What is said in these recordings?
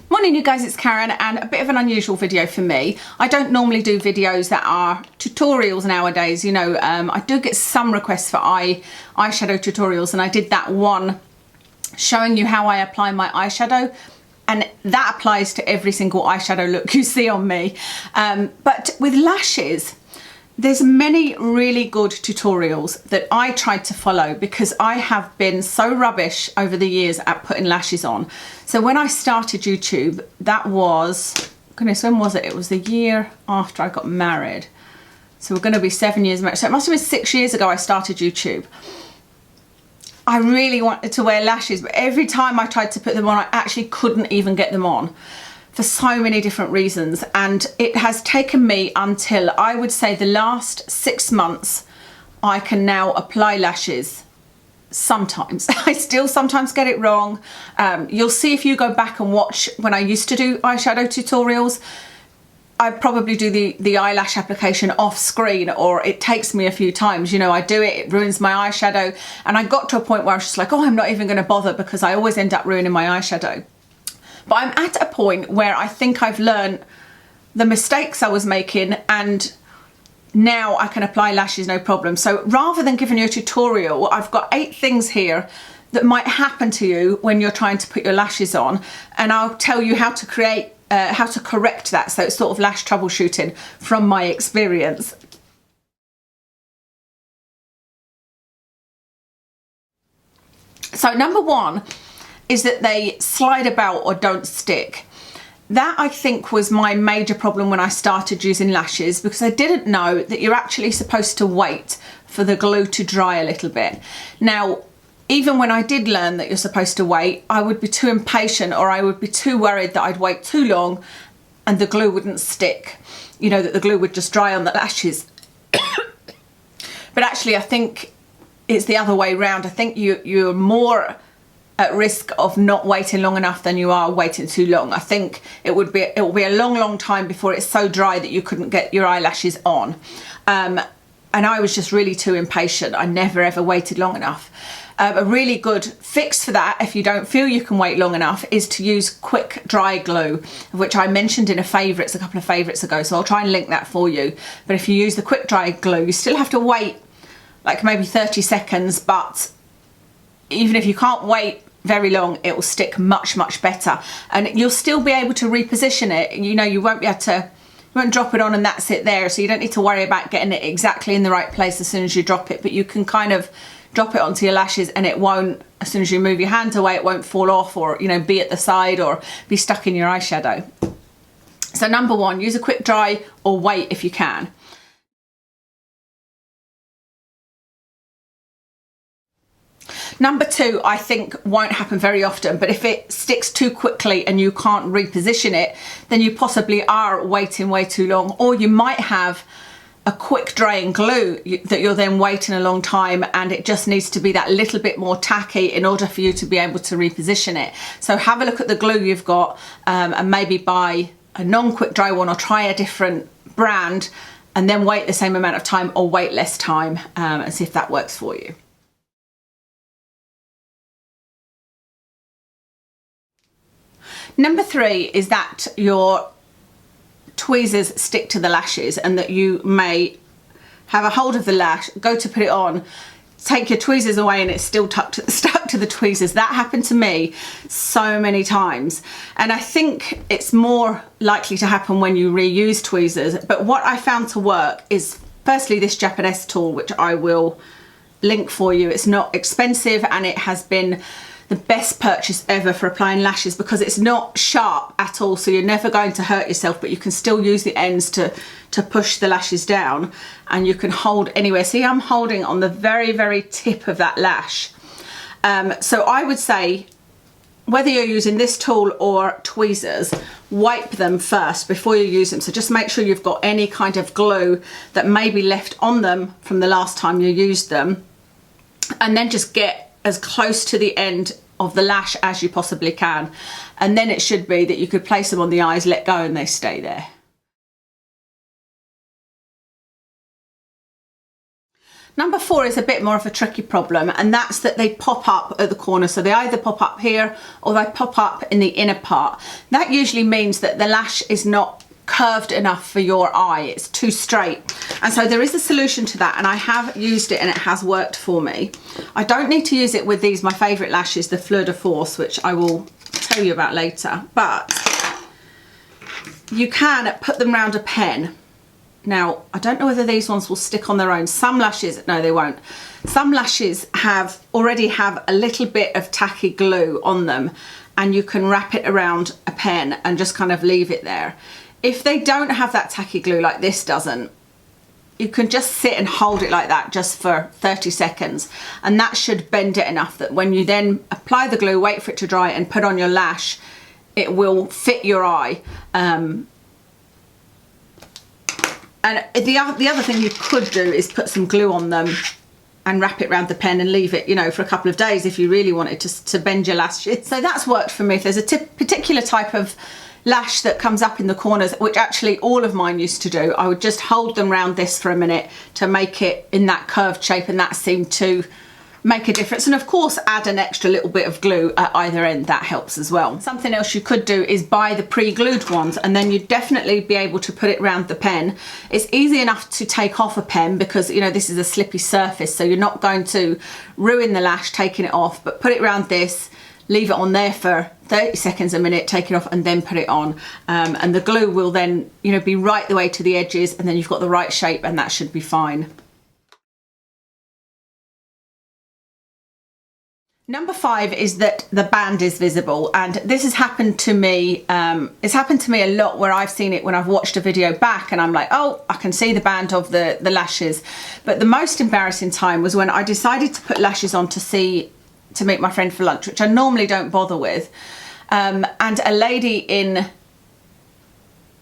Morning you guys, it's Karen, and a bit of an unusual video for me. I don't normally do videos that are tutorials nowadays, you know. I do get some requests for eyeshadow tutorials, and I did that one showing you how I apply my eyeshadow, and that applies to every single eyeshadow look you see on me. But with lashes, there's many really good tutorials that I tried to follow because I have been so rubbish over the years at putting lashes on. So when I started YouTube, that was, goodness, when was it? It was the year after I got married. So we're going to be 7 years married. So it must have been 6 years ago I started YouTube. I really wanted to wear lashes, but every time I tried to put them on, I actually couldn't even get them on, for so many different reasons. And it has taken me until, I would say, the last 6 months, I can now apply lashes. Sometimes I still sometimes get it wrong. You'll see if you go back and watch when I used to do eyeshadow tutorials, I probably do the eyelash application off screen, or it takes me a few times. You know, I do it, it ruins my eyeshadow, and I got to a point where I was just like, oh, I'm not even going to bother because I always end up ruining my eyeshadow. But I'm at a point where I think I've learned the mistakes I was making, and now I can apply lashes no problem. So rather than giving you a tutorial, I've got 8 things here that might happen to you when you're trying to put your lashes on, and I'll tell you how to create, how to correct that. So it's sort of lash troubleshooting from my experience. So number one is that they slide about or don't stick. That, I think, was my major problem when I started using lashes, because I didn't know that you're actually supposed to wait for the glue to dry a little bit. Now, even when I did learn that you're supposed to wait, I would be too impatient, or I would be too worried that I'd wait too long and the glue wouldn't stick. You know, that the glue would just dry on the lashes. But actually, I think it's the other way around. I think you're more at risk of not waiting long enough than you are waiting too long. I think it will be a long time before it's so dry that you couldn't get your eyelashes on. And I was just really too impatient. I never ever waited long enough. A really good fix for that, if you don't feel you can wait long enough, is to use quick dry glue, which I mentioned in a couple of favourites ago, so I'll try and link that for you. But if you use the quick dry glue, you still have to wait like maybe 30 seconds, but even if you can't wait very long, it will stick much better, and you'll still be able to reposition it. You know, you won't be able to, you won't drop it on and that's it there, so you don't need to worry about getting it exactly in the right place as soon as you drop it, but you can kind of drop it onto your lashes and it won't, as soon as you move your hands away, it won't fall off, or, you know, be at the side or be stuck in your eyeshadow. So number one, use a quick dry or wait if you can. Number two, I think won't happen very often, but if it sticks too quickly and you can't reposition it, then you possibly are waiting way too long, or you might have a quick drying glue that you're then waiting a long time, and it just needs to be that little bit more tacky in order for you to be able to reposition it. So have a look at the glue you've got, and maybe buy a non-quick dry one, or try a different brand, and then wait the same amount of time or wait less time, and see if that works for you. Number three is that your tweezers stick to the lashes, and that you may have a hold of the lash, go to put it on, take your tweezers away and it's still stuck to the tweezers. That happened to me so many times, and I think it's more likely to happen when you reuse tweezers. But what I found to work is, firstly, this Japanese tool, which I will link for you. It's not expensive, and it has been the best purchase ever for applying lashes, because it's not sharp at all, so you're never going to hurt yourself, but you can still use the ends to push the lashes down, and you can hold anywhere. See, I'm holding on the very tip of that lash. So I would say, whether you're using this tool or tweezers, wipe them first before you use them. So just make sure you've got any kind of glue that may be left on them from the last time you used them, and then just get as close to the end of the lash as you possibly can, and then it should be that you could place them on the eyes, let go, and they stay there. Number 4 is a bit more of a tricky problem, and that's that they pop up at the corner. So they either pop up here or they pop up in the inner part. That usually means that the lash is not curved enough for your eye. It's too straight. And so there is a solution to that, and I have used it and it has worked for me. I don't need to use it with these, my favourite lashes, the Fleur de Force, which I will tell you about later. But you can put them around a pen. Now, I don't know whether these ones will stick on their own. Some lashes, no, they won't. Some lashes already have a little bit of tacky glue on them, and you can wrap it around a pen and just kind of leave it there. If they don't have that tacky glue like this doesn't, you can just sit and hold it like that just for 30 seconds. And that should bend it enough that when you then apply the glue, wait for it to dry and put on your lash, it will fit your eye. And the other thing you could do is put some glue on them and wrap it around the pen and leave it, you know, for a couple of days if you really wanted to bend your lashes. So that's worked for me. If there's a particular type of lash that comes up in the corners, which actually all of mine used to do, I would just hold them round this for a minute to make it in that curved shape, and that seemed to make a difference. And of course, add an extra little bit of glue at either end, that helps as well. Something else you could do is buy the pre-glued ones, and then you'd definitely be able to put it around the pen. It's easy enough to take off a pen because, you know, this is a slippy surface, so you're not going to ruin the lash taking it off, but put it around this, leave it on there for 30 seconds, a minute, take it off and then put it on. And the glue will then, you know, be right the way to the edges, and then you've got the right shape, and that should be fine. Number 5 is that the band is visible, and this has happened to me. It's happened to me a lot where I've seen it when I've watched a video back and I'm like, oh, I can see the band of the lashes. But the most embarrassing time was when I decided to put lashes on to meet my friend for lunch, which I normally don't bother with. And a lady in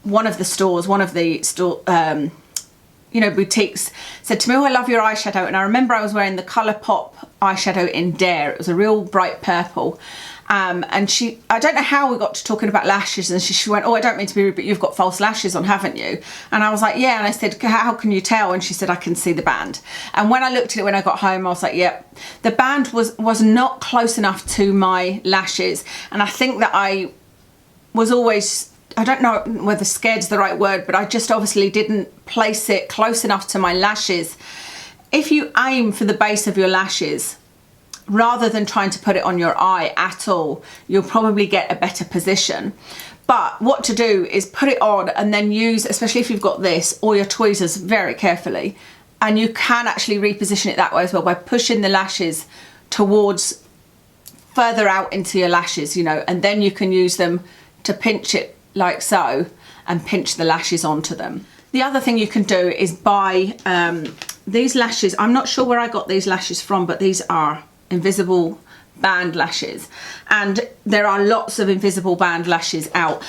one of the you know, boutiques said to me, oh, I love your eyeshadow. And I remember I was wearing the Colourpop eyeshadow in Dare. It was a real bright purple. And I don't know how we got to talking about lashes, and she went, oh, I don't mean to be rude, but you've got false lashes on, haven't you? And I was like, yeah. And I said, how can you tell? And she said, I can see the band. And when I looked at it when I got home, I was like, yep, the band was not close enough to my lashes. And I think that I was always, I don't know whether scared's the right word, but I just obviously didn't place it close enough to my lashes. If you aim for the base of your lashes, rather than trying to put it on your eye at all, you'll probably get a better position. But what to do is put it on and then use, especially if you've got this, or your tweezers very carefully. And you can actually reposition it that way as well by pushing the lashes towards further out into your lashes, you know, and then you can use them to pinch it like so and pinch the lashes onto them. The other thing you can do is buy these lashes. I'm not sure where I got these lashes from, but these are invisible band lashes, and there are lots of invisible band lashes out.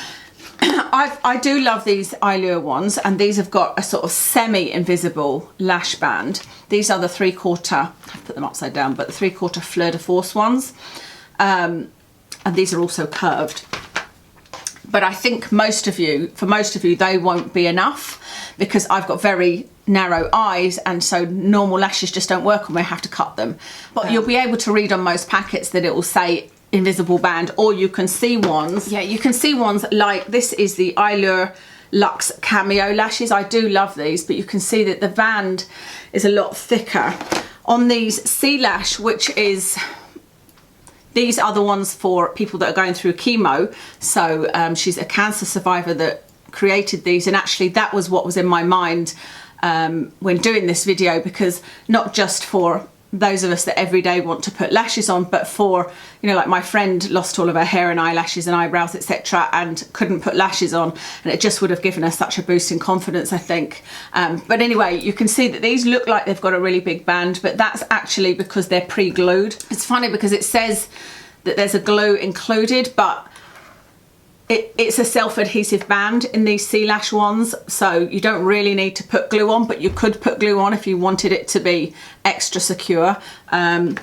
I do love these Allure ones, and these have got a sort of semi-invisible lash band. These are the 3/4, I've put them upside down, but the 3/4 Fleur de Force ones, and these are also curved. But I think for most of you, they won't be enough, because I've got very narrow eyes, and so normal lashes just don't work on me. I have to cut them. But you'll be able to read on most packets that it will say invisible band, or you can see ones. Yeah, you can see ones like this is the Allure Luxe Cameo lashes. I do love these, but you can see that the band is a lot thicker. On these Sea Lash, which is, these are the ones for people that are going through chemo. So she's a cancer survivor that created these, and actually that was what was in my mind when doing this video, because not just for those of us that every day want to put lashes on, but for, you know, like my friend lost all of her hair and eyelashes and eyebrows, etc., and couldn't put lashes on, and it just would have given her such a boost in confidence, I think. But anyway, you can see that these look like they've got a really big band, but that's actually because they're pre-glued. It's funny because it says that there's a glue included, but it's a self-adhesive band in these Sea Lash ones, so you don't really need to put glue on, but you could put glue on if you wanted it to be extra secure. And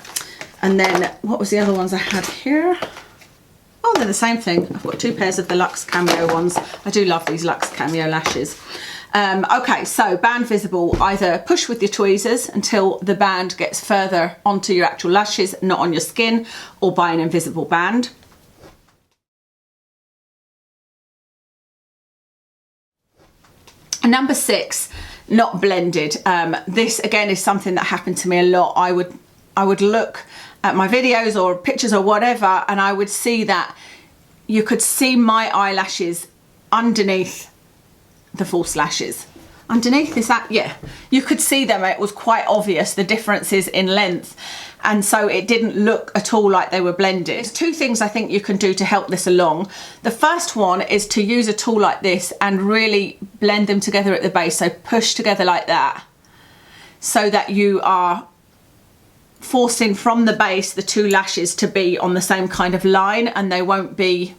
then what was the other ones I had here? Oh, they're the same thing. I've got 2 pairs of the Luxe Cameo ones. I do love these Luxe Cameo lashes. Okay, so band visible, either push with your tweezers until the band gets further onto your actual lashes, not on your skin, or buy an invisible band. And number 6, not blended. This again is something that happened to me a lot. I would look at my videos or pictures or whatever, and I would see that you could see my eyelashes underneath the false lashes. Underneath, is that? Yeah, you could see them. It was quite obvious, the differences in length, and so it didn't look at all like they were blended. There's 2 things I think you can do to help this along. The first one is to use a tool like this and really blend them together at the base, so push together like that, so that you are forcing from the base the 2 lashes to be on the same kind of line, and they won't be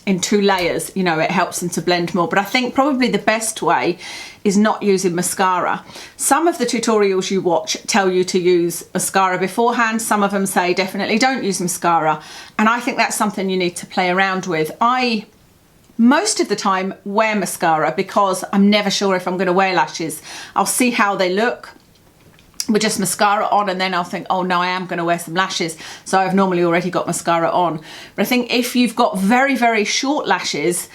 in 2 layers. You know, it helps them to blend more. But I think probably the best way is not using mascara. Some of the tutorials you watch tell you to use mascara beforehand. Some of them say definitely don't use mascara, and I think that's something you need to play around with. I most of the time wear mascara because I'm never sure if I'm going to wear lashes. I'll see how they look with just mascara on, and then I'll think, oh no, I am going to wear some lashes, so I've normally already got mascara on. But I think if you've got very, very short lashes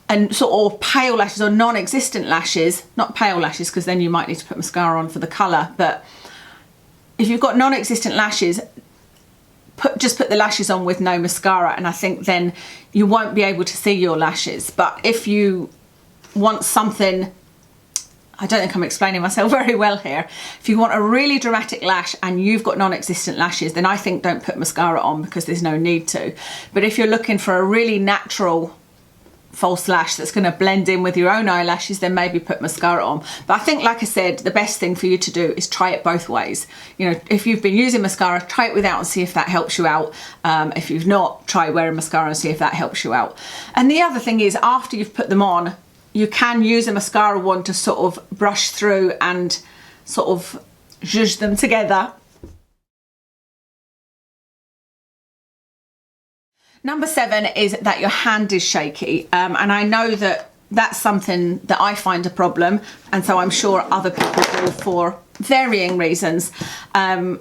and sort of pale lashes or non-existent lashes, not pale lashes because then you might need to put mascara on for the colour, but if you've got non-existent lashes, just put the lashes on with no mascara, and I think then you won't be able to see your lashes. But if you want something, I don't think I'm explaining myself very well here. If you want a really dramatic lash and you've got non-existent lashes, then I think don't put mascara on because there's no need to. But if you're looking for a really natural false lash that's going to blend in with your own eyelashes, then maybe put mascara on. But I think, like I said, the best thing for you to do is try it both ways. You know, if you've been using mascara, try it without and see if that helps you out. If you've not, try wearing mascara and see if that helps you out. And the other thing is, after you've put them on, you can use a mascara wand to sort of brush through and sort of zhuzh them together. Number 7 is that your hand is shaky, and I know that that's something that I find a problem, and so I'm sure other people do for varying reasons. And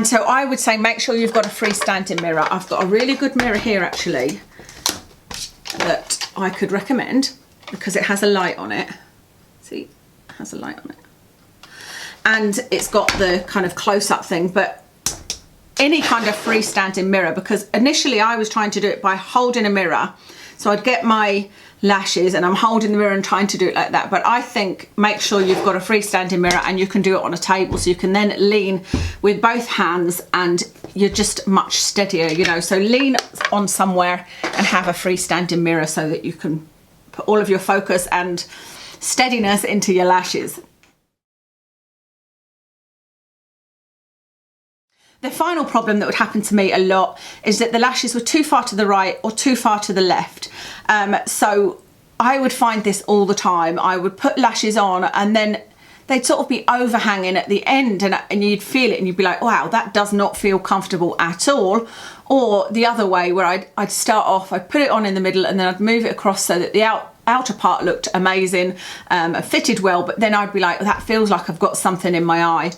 so I would say make sure you've got a freestanding mirror. I've got a really good mirror here actually that I could recommend, because it has a light on it. See, it has a light on it. And it's got the kind of close-up thing, but any kind of freestanding mirror, because initially I was trying to do it by holding a mirror. So I'd get my lashes and I'm holding the mirror and trying to do it like that. But I think make sure you've got a freestanding mirror, and you can do it on a table, so you can then lean with both hands and you're just much steadier, you know. So lean on somewhere and have a freestanding mirror so that you can put all of your focus and steadiness into your lashes. The final problem that would happen to me a lot is that the lashes were too far to the right or too far to the left. So I would find this all the time. I would put lashes on and then they'd sort of be overhanging at the end, and you'd feel it and you'd be like, wow, that does not feel comfortable at all. Or the other way, where I'd start off, I'd put it on in the middle and then I'd move it across so that the outer part looked amazing, fitted well, but then I'd be like, that feels like I've got something in my eye.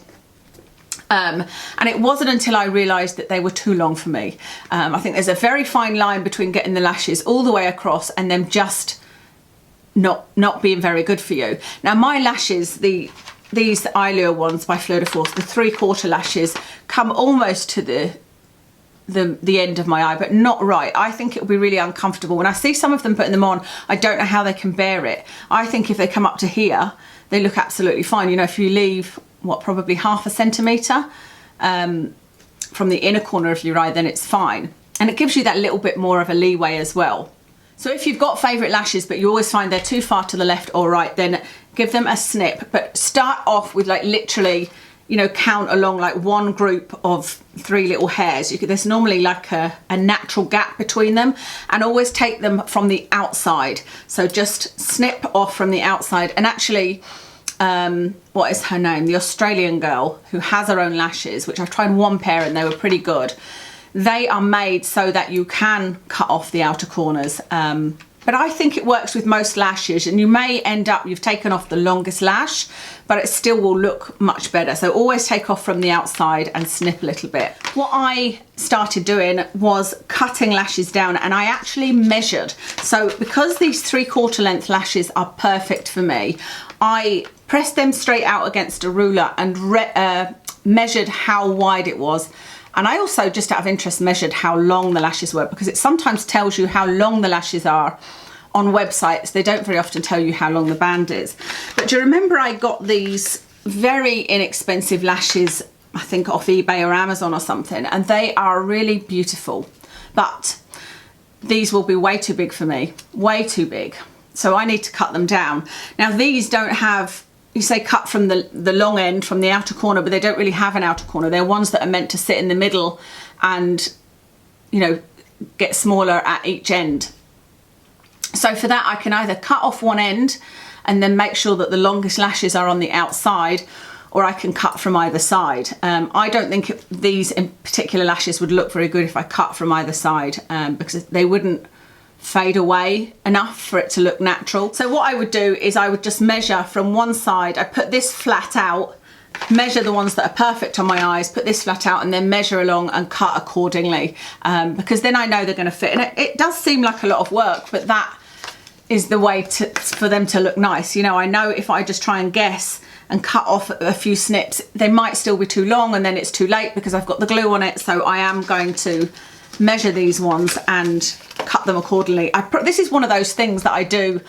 And it wasn't until I realised that they were too long for me. I think there's a very fine line between getting the lashes all the way across and them just not being very good for you. Now my lashes, these Eyelure ones by Fleur, the 3/4 lashes, come almost to the end of my eye, but not right. I think it would be really uncomfortable. When I see some of them putting them on, I don't know how they can bear it. I think if they come up to here, they look absolutely fine. You know, if you leave, what, probably ½ centimetre from the inner corner of your eye, then it's fine. And it gives you that little bit more of a leeway as well. So if you've got favourite lashes but you always find they're too far to the left or right, then give them a snip, but start off with like literally, you know, count along like one group of 3 little hairs. There's normally like a natural gap between them, and always take them from the outside. So just snip off from the outside. And actually, what is her name? The Australian girl who has her own lashes, which I've tried one pair and they were pretty good. They are made so that you can cut off the outer corners. But I think it works with most lashes, and you may end up, you've taken off the longest lash, but it still will look much better. So always take off from the outside and snip a little bit. What I started doing was cutting lashes down, and I actually measured. So because these 3/4 length lashes are perfect for me, I pressed them straight out against a ruler and measured how wide it was. And I also, just out of interest, measured how long the lashes were, because it sometimes tells you how long the lashes are on websites. They don't very often tell you how long the band is. But do you remember I got these very inexpensive lashes, I think off eBay or Amazon or something, and they are really beautiful. But these will be way too big for me, way too big. So I need to cut them down. Now these don't have, you say cut from the long end, from the outer corner, but they don't really have an outer corner. They're ones that are meant to sit in the middle and, you know, get smaller at each end. So for that, I can either cut off one end and then make sure that the longest lashes are on the outside, or I can cut from either side. I don't think these in particular lashes would look very good if I cut from either side, because they wouldn't fade away enough for it to look natural. So what I would do is I would just measure from one side. I put this flat out, measure the ones that are perfect on my eyes, put this flat out, and then measure along and cut accordingly, because then I know they're going to fit. And it does seem like a lot of work, but that is the way for them to look nice. You know, I know if I just try and guess and cut off a few snips, they might still be too long, and then it's too late because I've got the glue on it. So I am going to measure these ones and cut them accordingly. This is one of those things that I do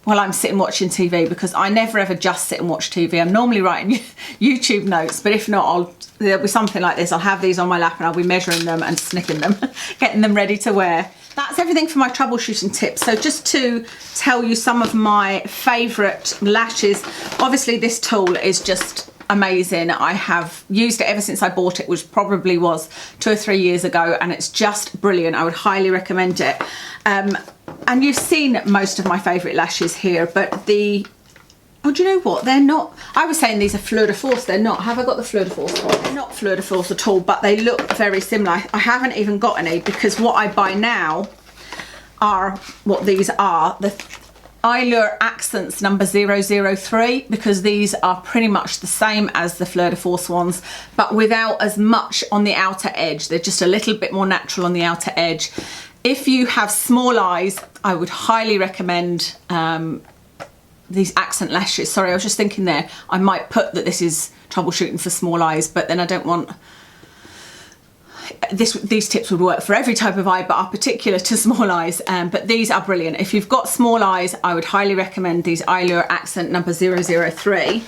while I'm sitting watching TV, because I never ever just sit and watch TV. I'm normally writing YouTube notes, but if not, there'll be something like this. I'll have these on my lap and I'll be measuring them and snipping them, getting them ready to wear. That's everything for my troubleshooting tips. So just to tell you some of my favourite lashes, obviously this tool is just amazing. I have used it ever since I bought it, which probably was 2 or 3 years ago, and it's just brilliant. I would highly recommend it. And you've seen most of my favourite lashes here, but oh, do you know what? They're not, I was saying these are Fleur de Force. They're not. Have I got the Fleur de Force one? They're not Fleur de Force at all, but they look very similar. I haven't even got any, because what I buy now are what these are, the Eyelure Accents number 003, because these are pretty much the same as the Fleur de Force ones, but without as much on the outer edge. They're just a little bit more natural on the outer edge. If you have small eyes, I would highly recommend these accent lashes. Sorry, I was just thinking there, I might put that this is troubleshooting for small eyes, but then I don't want, these tips would work for every type of eye, but are particular to small eyes. But these are brilliant. If you've got small eyes, I would highly recommend these Eyelure Accent number 003.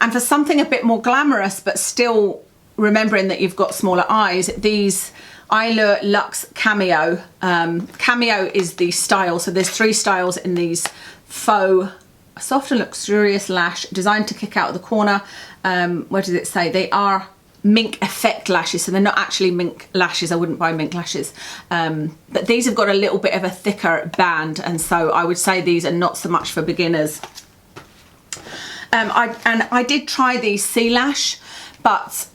And for something a bit more glamorous, but still remembering that you've got smaller eyes, these Eyelure Luxe Cameo. Cameo is the style. So there's 3 styles in these faux, soft and luxurious lash designed to kick out of the corner. Where does it say? They are mink effect lashes, so they're not actually mink lashes. I wouldn't buy mink lashes, but these have got a little bit of a thicker band, and so I would say these are not so much for beginners. I did try these Sea Lash, but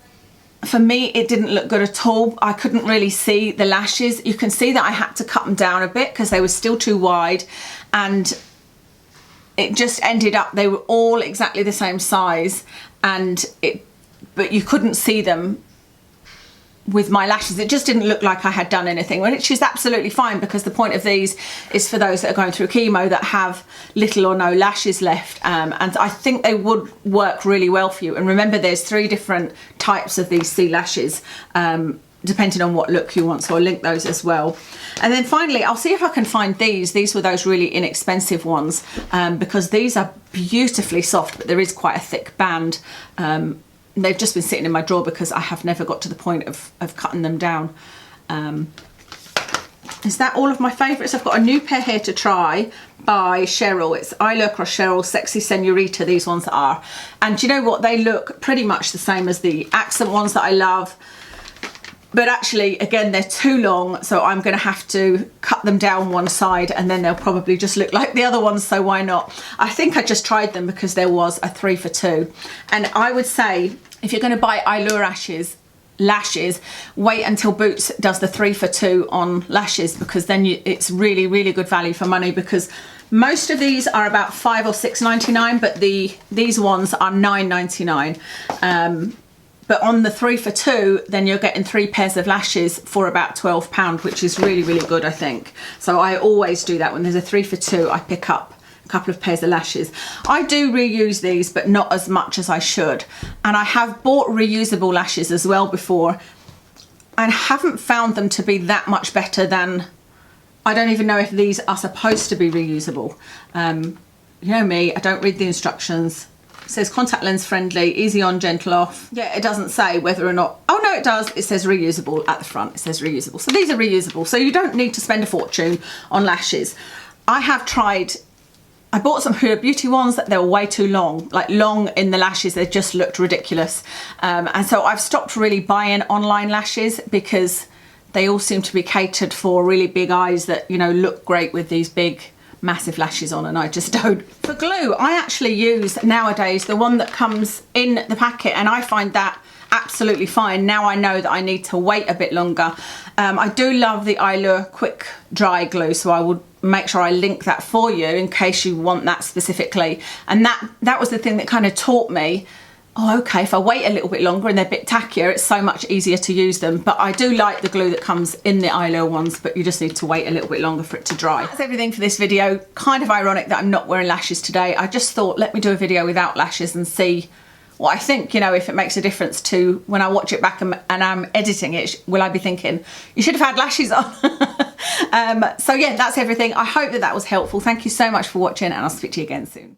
for me it didn't look good at all. I couldn't really see the lashes. You can see that I had to cut them down a bit because they were still too wide, and it just ended up, they were all exactly the same size, but you couldn't see them with my lashes. It just didn't look like I had done anything, which is absolutely fine, because the point of these is for those that are going through chemo that have little or no lashes left, and I think they would work really well for you. And remember, there's 3 different types of these Sea Lashes, depending on what look you want, so I'll link those as well. And then finally, I'll see if I can find these. These were those really inexpensive ones, because these are beautifully soft, but there is quite a thick band. They've just been sitting in my drawer because I have never got to the point of cutting them down. Is that all of my favourites? I've got a new pair here to try by Cheryl. It's Eyelure Cross Cheryl Sexy Senorita, these ones are. And do you know what? They look pretty much the same as the accent ones that I love. But actually, again, they're too long, so I'm going to have to cut them down one side, and then they'll probably just look like the other ones, so why not? I think I just tried them because there was a 3 for 2. And I would say, if you're going to buy Eyelure lashes, wait until Boots does the 3 for 2 on lashes, because then it's really, really good value for money, because most of these are about $5 or $6.99, but these ones are $9.99. But on the 3 for 2, then you're getting 3 pairs of lashes for about £12, which is really, really good, I think. So I always do that. When there's a 3 for 2, I pick up a couple of pairs of lashes. I do reuse these, but not as much as I should. And I have bought reusable lashes as well before, and haven't found them to be that much better than, I don't even know if these are supposed to be reusable. You know me, I don't read the instructions. It says contact lens friendly, easy on, gentle off. Yeah, it doesn't say whether or not, oh no it does, it says reusable at the front, it says reusable. So these are reusable, so you don't need to spend a fortune on lashes. I have tried, I bought some Huda Beauty ones that they were way too long, like long in the lashes, they just looked ridiculous. And so I've stopped really buying online lashes, because they all seem to be catered for really big eyes that, you know, look great with these big massive lashes on, and I just don't. For glue, I actually use nowadays the one that comes in the packet, and I find that absolutely fine. Now I know that I need to wait a bit longer. I do love the Allure quick dry glue, so I will make sure I link that for you in case you want that specifically. And that was the thing that kind of taught me, oh okay, if I wait a little bit longer and they're a bit tackier, it's so much easier to use them. But I do like the glue that comes in the Allure ones, but you just need to wait a little bit longer for it to dry. That's everything for this video. Kind of ironic that I'm not wearing lashes today. I just thought, let me do a video without lashes and see what I think, you know, if it makes a difference to when I watch it back and I'm editing it, will I be thinking, you should have had lashes on? So yeah, that's everything. I hope that was helpful. Thank you so much for watching, and I'll speak to you again soon.